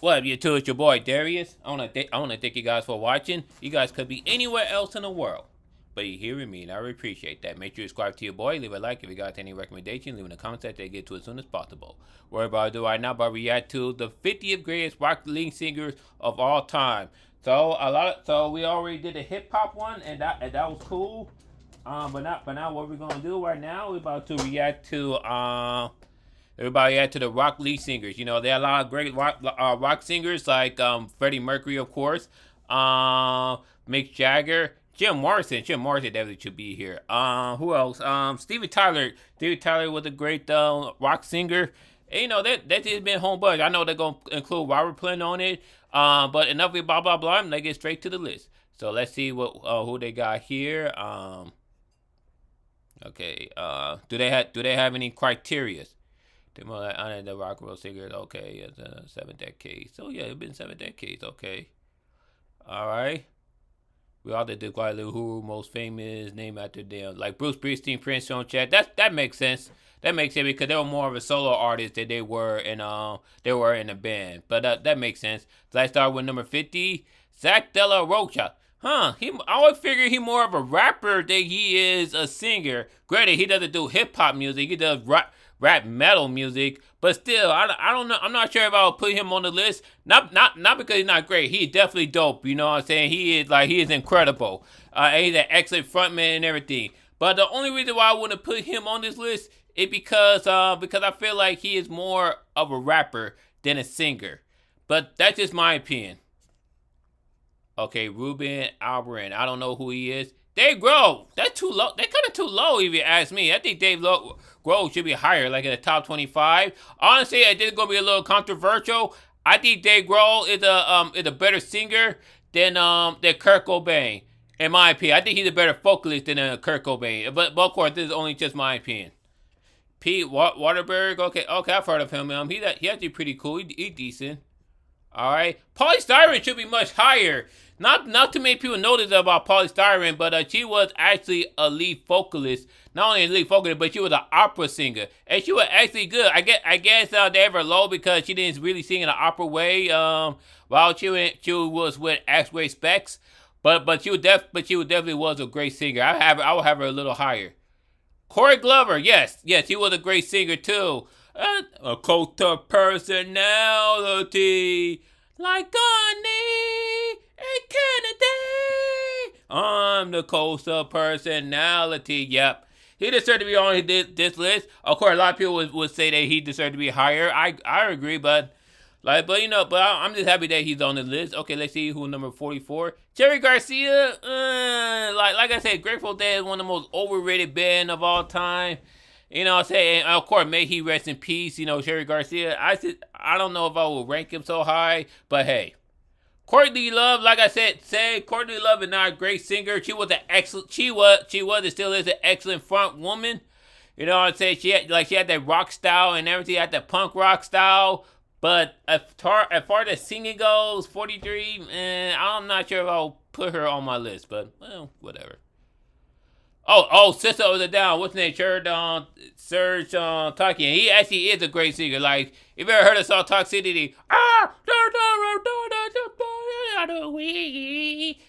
What up, you two? It's your boy Darius. I wanna thank you guys for watching. You guys could be anywhere else in the world, but you're hearing me, and I really appreciate that. Make sure you subscribe to your boy. Leave a like if you got any recommendation. Leave in the comments that they get to as soon as possible. What about do right now? But react to the 50th greatest rock lead singers of all time. So we already did a hip hop one, and that was cool. But now what we're gonna do right now? We're about to react to everybody add to the rock lead singers. You know, there are a lot of great rock singers like Freddie Mercury, of course, Mick Jagger, Jim Morrison. Jim Morrison definitely should be here. Who else? Stevie Tyler. Stevie Tyler was a great rock singer. And, you know, that just been home bunch. I know they're going to include Robert Plant on it. But enough of blah, blah, blah. Let's get straight to the list. So let's see what who they got here. Okay. Do they have any criteria? The rock and roll singers, okay, it's 7 decades. So yeah, it's been 7 decades, okay. Alright. We all did quite a little who most famous name after them. Like Bruce Springsteen, Prince on chat. That makes sense. That makes sense because they were more of a solo artist than they were in a band. But that makes sense. So I start with number 50, Zach De La Rocha. I always figure he more of a rapper than he is a singer. Granted, he doesn't do hip hop music. He does rap metal music, but still, I don't know. I'm not sure if I'll put him on the list. Not because he's not great. He's definitely dope. You know what I'm saying? He is incredible. He's an excellent frontman and everything. But the only reason why I wouldn't put him on this list is because I feel like he is more of a rapper than a singer. But that's just my opinion. Okay, Ruben Albarn. I don't know who he is. Dave Grohl. That's too low. That's kind of too low if you ask me. I think Dave Grohl should be higher, like in the top 25. Honestly, I think it's gonna be a little controversial. I think Dave Grohl is a better singer than Kurt Cobain. In my opinion, I think he's a better vocalist than Kurt Cobain. But of course, this is only just my opinion. Pete Waterberg. Okay, I've heard of him. He's actually pretty cool. He's decent. All right, Polly Styrene should be much higher. Not too many people know this about Polly Styrene, but she was actually a lead vocalist. Not only a lead vocalist, but she was an opera singer, and she was actually good. I guess they have her low because she didn't really sing in an opera way. While she was with X-Ray Spex, but she definitely was a great singer. I would have her a little higher. Corey Glover, yes, he was a great singer too. A cult of personality like Gandhi and Kennedy. I'm the cult of personality. Yep. He deserved to be on this list. Of course, a lot of people would say that he deserved to be higher. I agree, but I'm just happy that he's on the list. Okay, let's see who number 44. Jerry Garcia. Like I said, Grateful Dead is one of the most overrated band of all time. You know what I'm saying? And of course, may he rest in peace. You know, Jerry Garcia. I don't know if I will rank him so high, but hey. Courtney Love, like I said, Courtney Love is not a great singer. She was and still is an excellent front woman. You know what I'm saying? She had that rock style and everything, had that punk rock style. But as far as singing goes, 43, I'm not sure if I'll put her on my list, but well, whatever. Sister of the Down. What's his name? Serge Tankian. He actually is a great singer. Like, if you ever heard of song Talk City,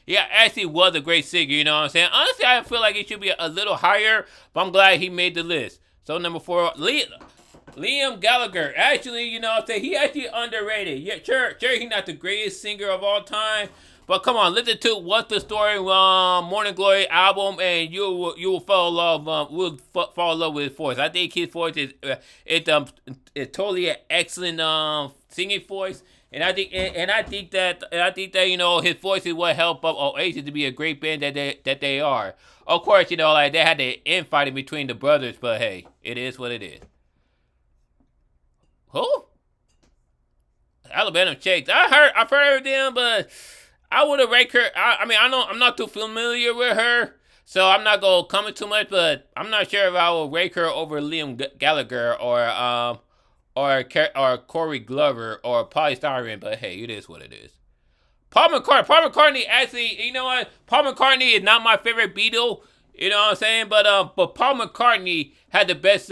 yeah, actually was a great singer. You know what I'm saying? Honestly, I feel like he should be a little higher, but I'm glad he made the list. So number 4, Liam Gallagher. Actually, you know what I'm saying? He actually underrated. Yeah, sure, he's not the greatest singer of all time. But come on, listen to What's the Story, Morning Glory album, and you will fall in love. Fall in love with his voice. I think his voice is totally an excellent singing voice, and I think that you know his voice is what helped Oasis to be a great band that they are. Of course, you know like they had the infighting between the brothers, but hey, it is what it is. Who? Alabama Shakes. I've heard of them, but I would have ranked her. I'm not too familiar with her, so I'm not gonna comment too much. But I'm not sure if I will rank her over Liam Gallagher or Corey Glover or Polly Styrene. But hey, it is what it is. Paul McCartney actually, you know what? Paul McCartney is not my favorite Beatle. You know what I'm saying? But Paul McCartney had the best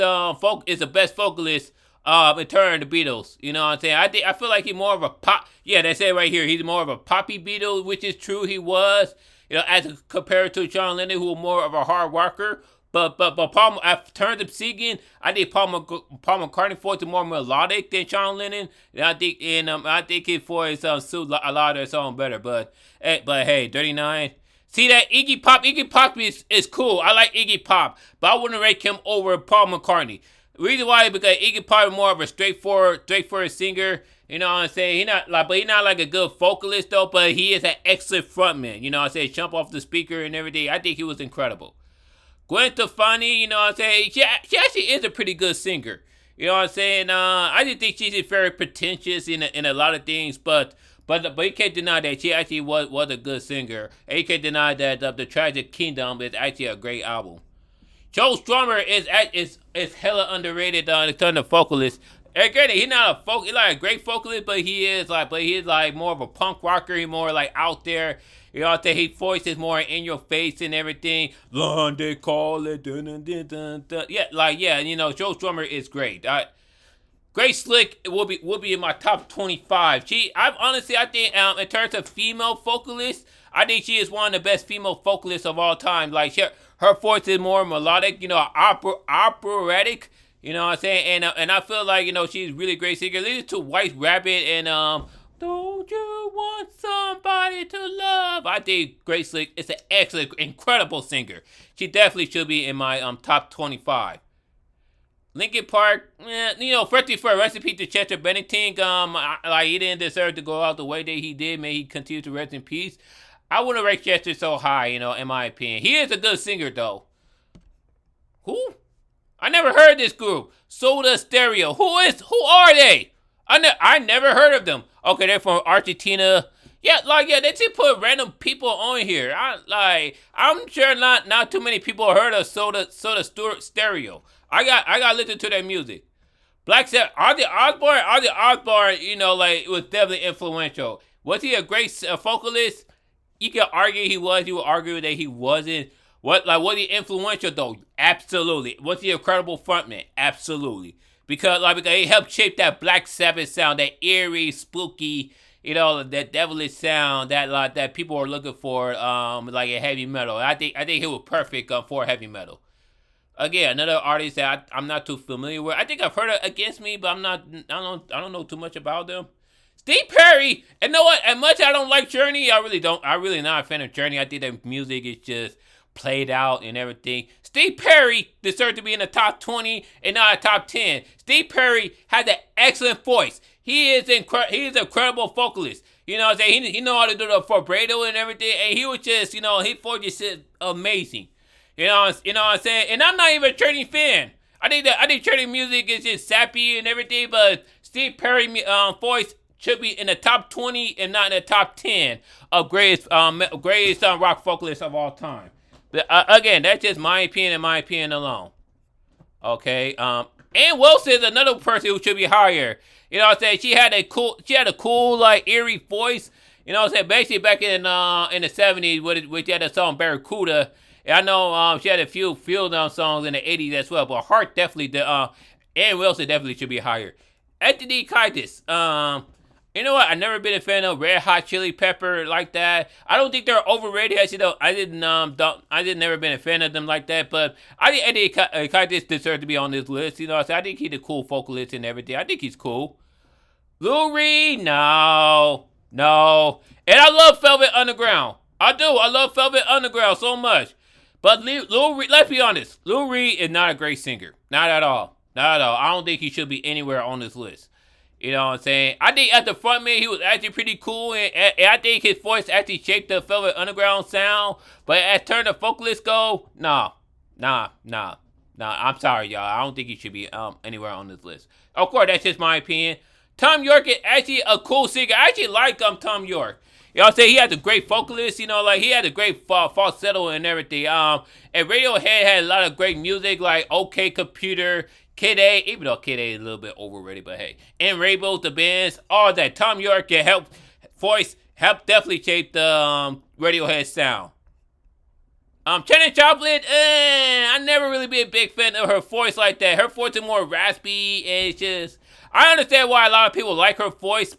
is the best vocalist in terms of the Beatles. You know what I'm saying? I feel like he's more of a pop. Yeah, they say right here he's more of a poppy Beatle, which is true. He was, as compared to John Lennon, who was more of a hard rocker. But Paul, in terms of singing, I think Paul McCartney's voice is more melodic than John Lennon. And I think his voice suits a lot of their songs better. But hey, 39. See that Iggy Pop is cool. I like Iggy Pop, but I wouldn't rate him over Paul McCartney. The reason why is because Iggy Pop is more of a straightforward singer. You know what I'm saying? He's not like a good vocalist though, but he is an excellent frontman. You know what I'm saying? Jump off the speaker and everything. I think he was incredible. Gwen Stefani, you know what I'm saying? She actually is a pretty good singer. You know what I'm saying? I just think she's very pretentious in a lot of things, but you can't deny that she actually was a good singer. And you can't deny that The Tragic Kingdom is actually a great album. Joe Strummer is hella underrated in terms of vocalist. And granted, he's like a great vocalist, but he is like more of a punk rocker. He's more like out there. You know what I'm saying? His voice is more in your face and everything. They call it. Dun, dun, dun, dun, dun. Yeah, Joe Strummer is great. Grace Slick will be in my top 25. I think in terms of female vocalists, I think she is one of the best female vocalists of all time. Like her voice is more melodic, operatic. You know what I'm saying? And I feel like she's really great singer. Listen to White Rabbit and Don't You Want Somebody to Love? I think Grace Slick is an excellent, incredible singer. She definitely should be in my top 25. Linkin Park, 51st, recipe to Chester Bennington. He didn't deserve to go out the way that he did. May he continue to rest in peace. I wouldn't rate Chester so high, in my opinion. He is a good singer, though. Who? I never heard this group. Soda Stereo. Who are they? I never heard of them. Okay, they're from Argentina. Yeah, they just put random people on here. I'm sure not too many people heard of Soda Stereo. I got to listen to their music. Black Sabbath, Ozzy Osbourne, was definitely influential. Was he a great vocalist? You can argue he was. You would argue that he wasn't. Was he influential though? Absolutely. Was he a credible frontman? Absolutely. Because he helped shape that Black Sabbath sound, that eerie, spooky, that devilish sound that people are looking for, like a heavy metal. I think he was perfect for heavy metal. Again, another artist that I'm not too familiar with. I think I've heard of Against Me, but I don't know too much about them. Steve Perry, and know what? As much as I don't like Journey, I really not a fan of Journey. I think their music is just played out and everything. Steve Perry deserves to be in the top 20 and not a top 10. Steve Perry has an excellent voice. He is an incredible vocalist. You know what I'm saying? He know how to do the vibrato and everything, and he was just, his voice is amazing. You know what I'm saying? And I'm not even a Journey fan. I think Journey music is just sappy and everything, but Steve Perry voice should be in the top 20 and not in the top 10 of greatest rock vocalists of all time. But again, that's just my opinion and my opinion alone. Okay. Ann Wilson is another person who should be higher. You know what I'm saying? She had a cool like eerie voice. You know what I'm saying? Basically back in the 70s, which had a song Barracuda. And I know she had a few songs in the 80s as well, but Heart definitely Ann Wilson definitely should be higher. Anthony Kiedis. You know what? I've never been a fan of Red Hot Chili Pepper like that. I don't think they're overrated. Actually, though, I never been a fan of them like that. But I think Eddie Kiedis deserves to be on this list. You know, so I think he's a cool vocalist and everything. I think he's cool. Lou Reed, no. And I love Velvet Underground. I do. I love Velvet Underground so much. But Lou Reed, let's be honest. Lou Reed is not a great singer. Not at all. I don't think he should be anywhere on this list. You know what I'm saying? I think as the frontman, he was actually pretty cool, and I think his voice actually shaped the Velvet Underground sound. But as turn the vocalists go, nah. I'm sorry, y'all. I don't think he should be anywhere on this list. Of course, that's just my opinion. Tom York is actually a cool singer. I actually like Tom York. You know what I'm saying? He has a great vocalist, he had a great falsetto and everything. And Radiohead had a lot of great music, like OK Computer, Kid A, even though Kid A is a little bit overrated, but hey. And Rainbow, the bands, all that. Tom York can help definitely shape the Radiohead sound. Janis Joplin, I never really been a big fan of her voice like that. Her voice is more raspy, and it's just, I understand why a lot of people like her voice.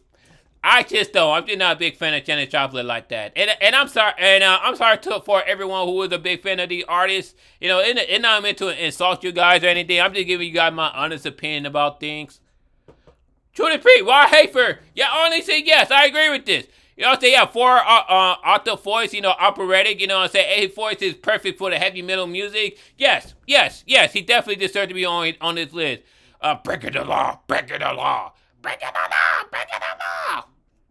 I just don't. I'm just not a big fan of Janis Joplin like that. And I'm sorry, I'm sorry for everyone who is a big fan of the artist. You know, and not meant to insult you guys or anything. I'm just giving you guys my honest opinion about things. Trudy P, why Hafer? Yeah, honestly, yes, I agree with this. You know what I'm saying? Yeah, for auto voice, you know, operatic, you know what I'm saying? His voice is perfect for the heavy metal music. Yes, he definitely deserves to be on this list. Breaking the law.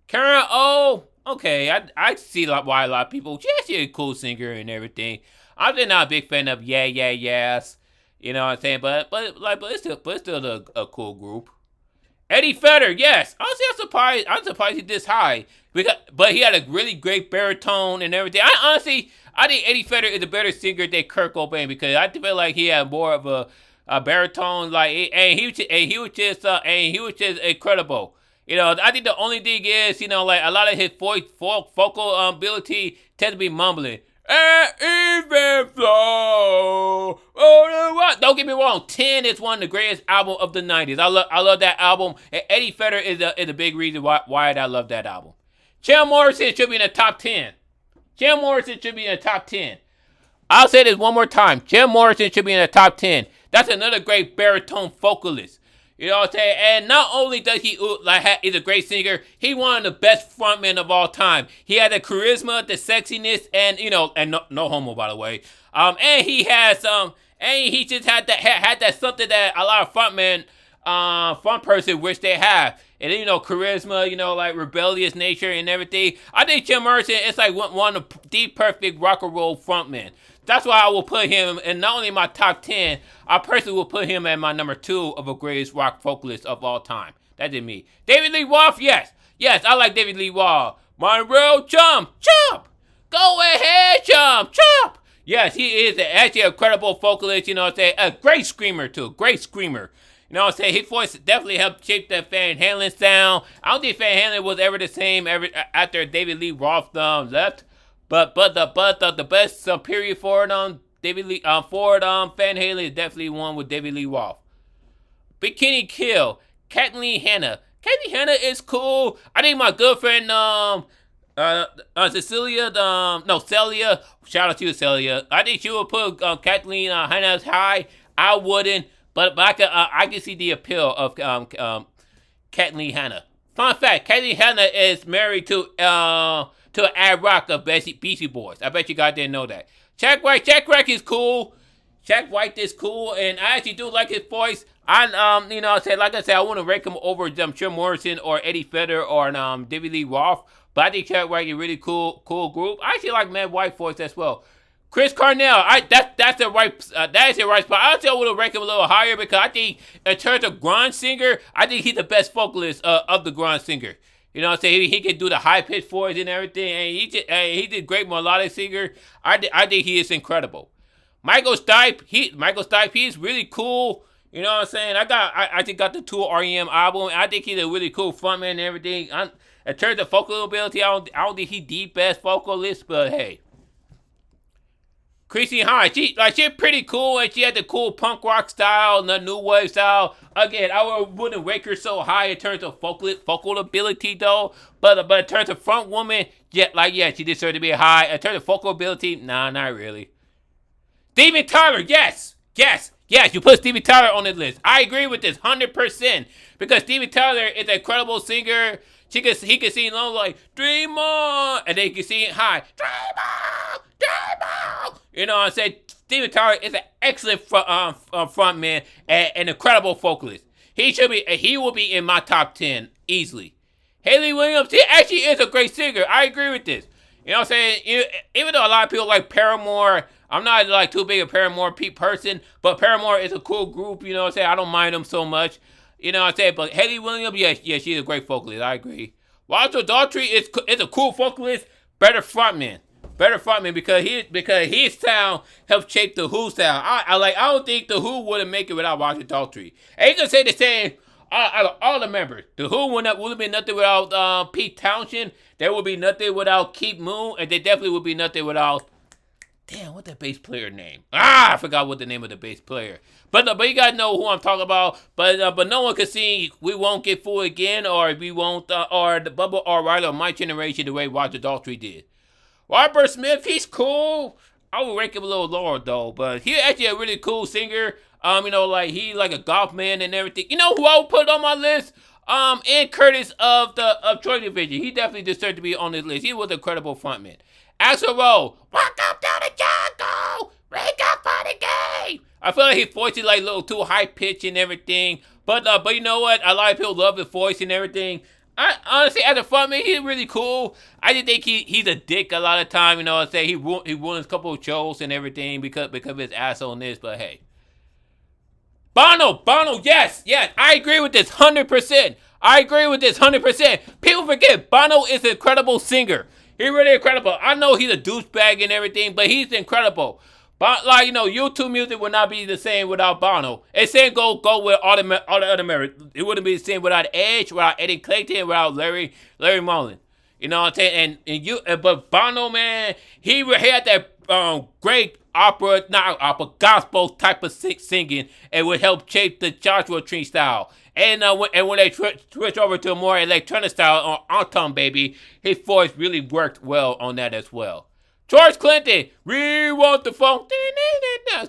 Karen O, okay, I see why a lot of people, she's a cool singer and everything. I'm just not a big fan of yes. You know what I'm saying? But it's still a cool group. Eddie Vedder, yes. Honestly, I'm surprised he's this high. But he had a really great baritone and everything. I think Eddie Vedder is a better singer than Kurt Cobain because I feel like he had more of a baritone, and he was just incredible. You know, I think the only thing is, you know, like a lot of his vocal ability tends to be mumbling. Even flow. Oh, what? Don't get me wrong. 10 is one of the greatest albums of the 90s. I love that album. And Eddie Vedder is a big reason why I love that album. Jim Morrison should be in the top 10. I'll say this one more time. Jim Morrison should be in the top 10. That's another great baritone vocalist. You know what I'm saying? And not only does he is a great singer, he one of the best frontmen of all time. He had the charisma, the sexiness, and you know, and no homo by the way. And he has and he just had that something that a lot of frontmen, front person wish they have. And you know, charisma, you know, like rebellious nature and everything. I think Jim Morrison is like one of the perfect rock and roll frontmen. That's why I will put him in not only my top 10, I personally will put him at my number 2 of the greatest rock vocalists of all time. That did me. David Lee Roth, yes, I like David Lee Roth. My real chump. Go ahead, chump. Yes, he is actually a credible vocalist, you know what I'm saying? A great screamer, too. You know what I'm saying? His voice definitely helped shape that Van Halen sound. I don't think Van Halen was ever the same after David Lee Roth left. But the best period for David Lee Van Halen is definitely one with David Lee Roth. Bikini Kill, Kathleen Hanna. Kathleen Hanna is cool. I think my good friend Celia. Shout out to you, Celia. I think she would put Kathleen Hanna as high. I wouldn't, but I can see the appeal of Kathleen Hanna. Fun fact: Kathleen Hanna is married to Ad Rock of Beastie Boys. I bet you guys didn't know that. Jack White is cool. And I actually do like his voice. You know, like I said, I want to rank him over Jim Morrison or Eddie Vedder or David Lee Roth. But I think Jack White is a really cool group. I actually like Matt White's voice as well. Chris Cornell, that's the right spot. I actually want to rank him a little higher because I think in terms of grunge singer, I think he's the best vocalist of the grunge singer. You know what I'm saying? He can do the high-pitched voice and everything, and he did great melodic singer. I think he is incredible. Michael Stipe, he's really cool. You know what I'm saying? I just got the 2 R.E.M. album. I think he's a really cool frontman and everything. In terms of vocal ability, I don't think he's the best vocalist, but hey. Chrissy Hine, she's pretty cool, and she had the cool punk rock style and the new wave style. Again, I wouldn't rank her so high in terms of vocal ability though. But in terms of front woman, she deserves to be high. In terms of vocal ability, nah, not really. Steven Tyler, yes, you put Steven Tyler on the list. I agree with this 100% because Steven Tyler is an incredible singer. He can sing low like Dream On, and then he can sing high Dream On. You know what I'm saying? Steven Tyler is an excellent frontman and an incredible vocalist. He will be in my top 10 easily. Hayley Williams, she actually is a great singer. I agree with this. You know what I'm saying? Even though a lot of people like Paramore, I'm not like too big a Paramore person, but Paramore is a cool group. You know what I'm saying? I don't mind them so much. You know what I'm saying? But Hayley Williams, yeah, she's a great vocalist. I agree. Walter Daltrey is a cool vocalist, better frontman because his sound helped shape the Who sound. I don't think the Who wouldn't make it without Walter Daltrey. And you can say the same out of all the members. The Who would have been nothing without Pete Townshend. There would be nothing without Keith Moon, and there definitely would be nothing without Damn, what that bass player name? I forgot what the name of the bass player. But you gotta know who I'm talking about. But no one can see We Won't Get Fooled Again, or We Won't, or the Bubba or Riley or My Generation the way Roger Daltrey did. Robert Smith, he's cool. I would rank him a little lower though, but he's actually a really cool singer. Like he like a golf man and everything. You know who I would put on my list? Ian Curtis of Troy Division. He definitely deserved to be on this list. He was an incredible frontman. Axl Rose, welcome to the jungle. Wake up for the game. I feel like his voice is like a little too high pitched and everything. But you know what? A lot of people love his voice and everything. I honestly, as a frontman, he's really cool. I just think he's a dick a lot of time. He ruins a couple of shows and everything because of his assholeness. But hey, Bono, yes, I agree with this 100%. I agree with this 100%. People forget Bono is an incredible singer. He's really incredible. I know he's a douchebag and everything, but he's incredible. But YouTube music would not be the same without Bono. It's saying go with all the other members. It wouldn't be the same without Edge, without Eddie Clayton, without Larry Mullen. You know what I'm saying? But Bono, man, he had that great gospel type of singing, and would help shape the Joshua Tree style. And when they switch over to a more electronic style on Autumn Baby, his voice really worked well on that as well. George Clinton, we want the funk.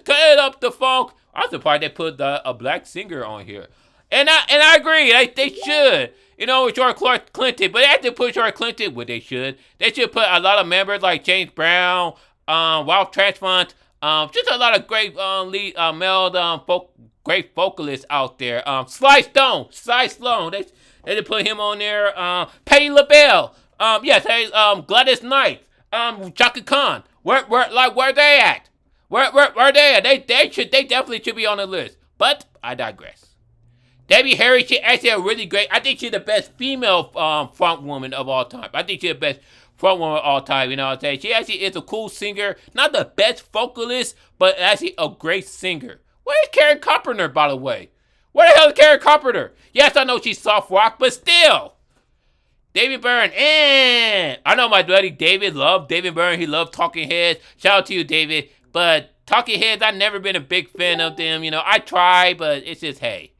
Cut up the funk. I'm surprised they put a black singer on here. And I agree. They should. George Clinton. But they have to put George Clinton where they should. They should put a lot of members like James Brown, Ralph Tresvant, just a lot of great great vocalists out there. Sly Stone. They did put him on there. Patti LaBelle. Gladys Knight. Chaka Khan, where they at? Where they at? They definitely should be on the list. But I digress. Debbie Harry, she actually a really great. I think she's the best female front woman of all time. I think she's the best front woman of all time. You know what I'm saying? She actually is a cool singer, not the best vocalist, but actually a great singer. Where's Karen Carpenter, by the way? Where the hell is Karen Carpenter? Yes, I know she's soft rock, but still. David Byrne, I know my buddy David loved David Byrne. He loved Talking Heads. Shout out to you, David. But Talking Heads, I've never been a big fan of them. I try, but it's just, hey.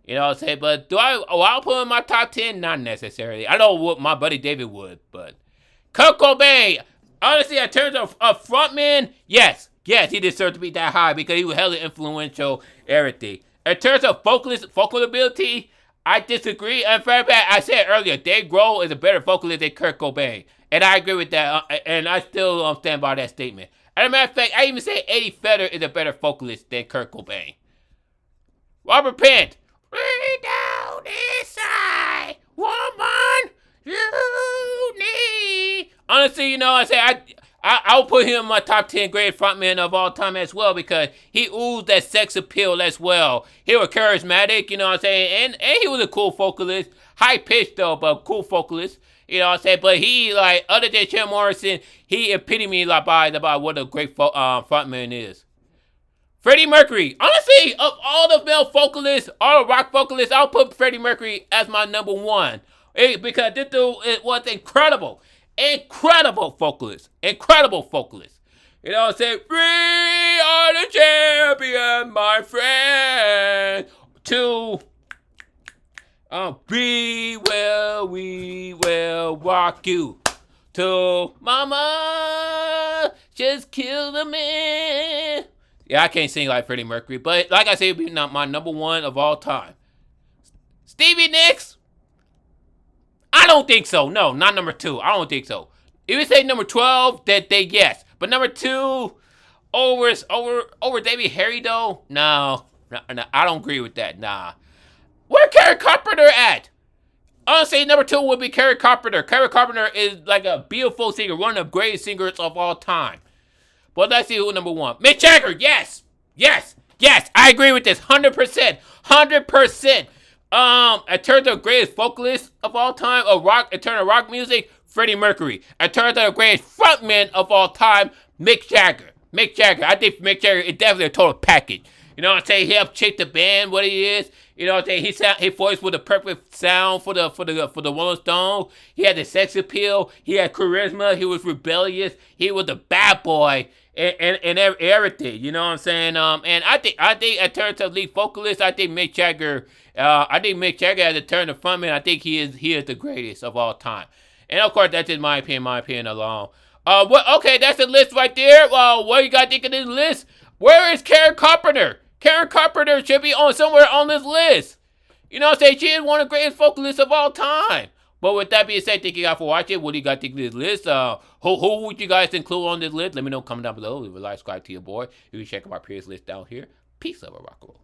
You know what I'm saying? But I'll put in my top 10? Not necessarily. I know what my buddy David would, but. Kurt Cobain, honestly, in terms of frontman, yes, he deserves to be that high because he was hella influential, everything. In terms of vocal ability, I disagree. In fact, I said earlier, Dave Grohl is a better vocalist than Kurt Cobain. And I agree with that. And I still stand by that statement. As a matter of fact, I even say Eddie Vedder is a better vocalist than Kurt Cobain. Robert Plant. Way down inside, woman, you need. Honestly, I'll put him in my top 10 great frontmen of all time as well because he oozed that sex appeal as well. He was charismatic, you know what I'm saying? And he was a cool vocalist. High pitched though, but cool vocalist. You know what I'm saying? But he, other than Jim Morrison, he epitomized by what a great frontman is. Freddie Mercury. Honestly, of all the male vocalists, all the rock vocalists, I'll put Freddie Mercury as my number one. Because this dude was incredible. Incredible vocalist. You know what I'm saying? We are the champion, my friend. We will rock you. To mama, just kill the man. Yeah, I can't sing like Freddie Mercury, but like I said, it'd be not my number one of all time. Stevie Nicks? I don't think so. No, not number 2. I don't think so. If you say number 12, yes. But number 2, over David Harry though? No, I don't agree with that. Nah. Where Karen Carpenter at? Honestly, number 2 would be Karen Carpenter. Karen Carpenter is like a beautiful singer, one of the greatest singers of all time. But let's see who number 1. Mick Jagger, yes. I agree with this, 100%. In terms of greatest vocalist of all time, in terms of rock music, Freddie Mercury. In terms of the greatest frontman of all time, Mick Jagger. I think Mick Jagger is definitely a total package. You know what I'm saying? He helped shape the band, what he is. You know what I'm saying? His voice was the perfect sound for the Rolling Stones. He had the sex appeal. He had charisma. He was rebellious. He was a bad boy and everything. You know what I'm saying? And I think in terms of lead vocalist, I think Mick Jagger has to turn the frontman. I think he is the greatest of all time. And of course, that's just my opinion alone. Okay, that's the list right there. What you got to think of this list? Where is Karen Carpenter? Karen Carpenter should be on somewhere on this list. You know what I'm saying? She is one of the greatest vocalists of all time. But with that being said, thank you guys for watching. What do you guys think of this list? Who would you guys include on this list? Let me know. Comment down below. Leave a like, subscribe to your boy. You can check out my previous list down here. Peace, love, and rock and roll.